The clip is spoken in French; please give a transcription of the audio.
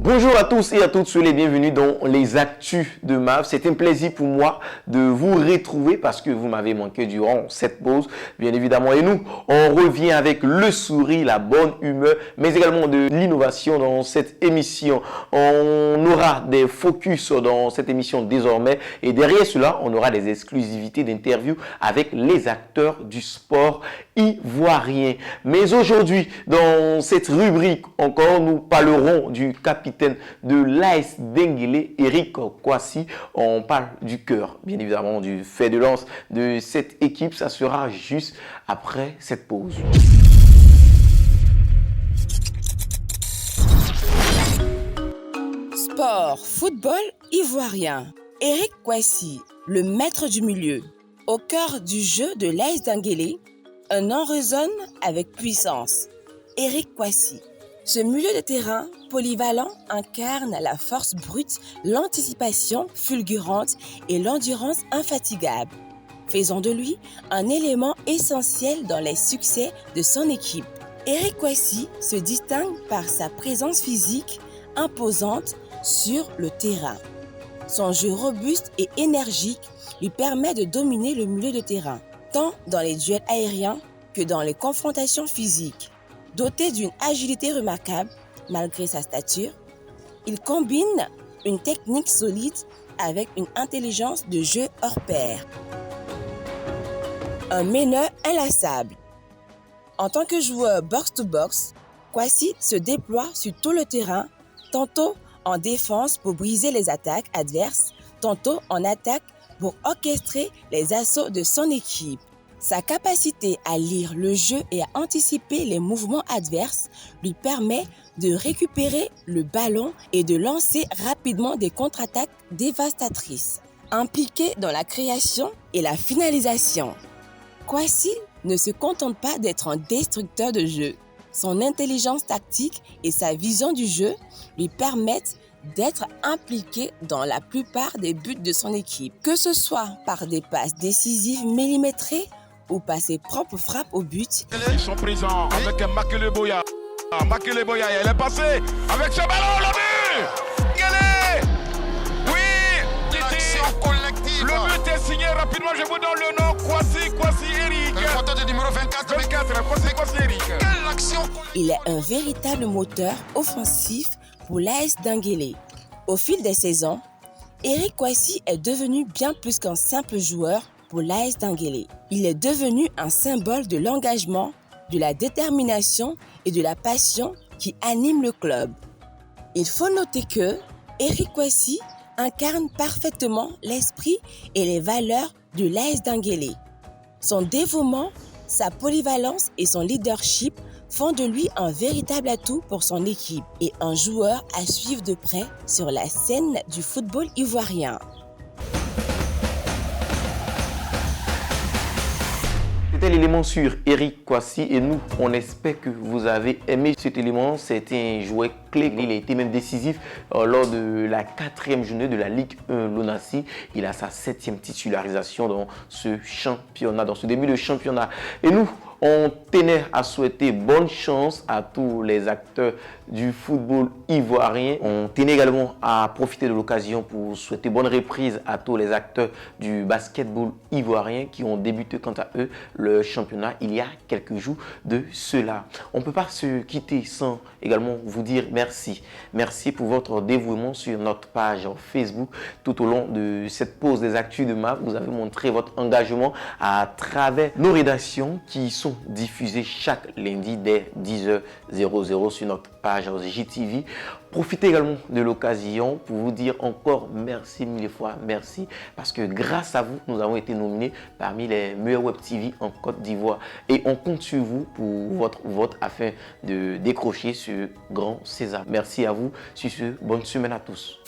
Bonjour à tous et à toutes, soyez les bienvenus dans les Actus de MAV. C'est un plaisir pour moi de vous retrouver parce que vous m'avez manqué durant cette pause, bien évidemment. Et nous, on revient avec le sourire, la bonne humeur, mais également de l'innovation dans cette émission. On aura des focus dans cette émission désormais et derrière cela, on aura des exclusivités d'interviews avec les acteurs du sport ivoirien. Mais aujourd'hui, dans cette rubrique encore, nous parlerons du capitaine de l'AS Denguélé, Eric Kwasi. On parle du cœur, bien évidemment, du fait de lance de cette équipe. Ça sera juste après cette pause. Sport, football ivoirien. Eric Kwasi, le maître du milieu. Au cœur du jeu de l'AS Denguélé, un nom résonne avec puissance. Eric Kwasi. Ce milieu de terrain polyvalent incarne la force brute, l'anticipation fulgurante et l'endurance infatigable, faisant de lui un élément essentiel dans les succès de son équipe. Eric Kwasi se distingue par sa présence physique imposante sur le terrain. Son jeu robuste et énergique lui permet de dominer le milieu de terrain, tant dans les duels aériens que dans les confrontations physiques. Doté d'une agilité remarquable, malgré sa stature, il combine une technique solide avec une intelligence de jeu hors pair. Un meneur inlassable. En tant que joueur box-to-box, Kwasi se déploie sur tout le terrain, tantôt en défense pour briser les attaques adverses, tantôt en attaque pour orchestrer les assauts de son équipe. Sa capacité à lire le jeu et à anticiper les mouvements adverses lui permet de récupérer le ballon et de lancer rapidement des contre-attaques dévastatrices. Impliqué dans la création et la finalisation, Kwasi ne se contente pas d'être un destructeur de jeu. Son intelligence tactique et sa vision du jeu lui permettent d'être impliqué dans la plupart des buts de son équipe, que ce soit par des passes décisives millimétrées ou par ses propres frappes au but. Ils sont présents avec Makele Boya. Makele Boya, elle est passée avec ce ballon, le but. Guélé. Oui, l'action collective. Le but est signé rapidement, je vous donne le nom, Kwasi Eric. Le porteur de numéro 24, Kwasi Eric. Quelle action collective. Il est un véritable moteur offensif pour l'AS Denguélé. Au fil des saisons, Eric Kwasi est devenu bien plus qu'un simple joueur pour l'AS Denguélé. Il est devenu un symbole de l'engagement, de la détermination et de la passion qui anime le club. Il faut noter que Eric Kwasi incarne parfaitement l'esprit et les valeurs de l'AS Denguélé. Son dévouement, sa polyvalence et son leadership font de lui un véritable atout pour son équipe et un joueur à suivre de près sur la scène du football ivoirien. C'était l'élément sur Eric Kwasi et nous, on espère que vous avez aimé cet élément. C'était un joueur clé, il a été même décisif lors de la 4e journée de la Ligue 1 Lonassi. Il a sa 7e titularisation dans ce championnat, dans ce début de championnat. Et nous, on tenait à souhaiter bonne chance à tous les acteurs du football ivoirien. On tenait également à profiter de l'occasion pour souhaiter bonne reprise à tous les acteurs du basketball ivoirien qui ont débuté quant à eux le championnat il y a quelques jours de cela. On ne peut pas se quitter sans également vous dire merci. Merci pour votre dévouement sur notre page Facebook. Tout au long de cette pause des Actus de MAV, vous avez montré votre engagement à travers nos rédactions qui sont diffusées chaque lundi dès 10h00 sur notre page JTV. Profitez également de l'occasion pour vous dire encore merci mille fois, merci, parce que grâce à vous, nous avons été nominés parmi les meilleurs web TV en Côte d'Ivoire et on compte sur vous pour votre vote afin de décrocher ce grand César. Merci à vous. Sur ce, bonne semaine à tous.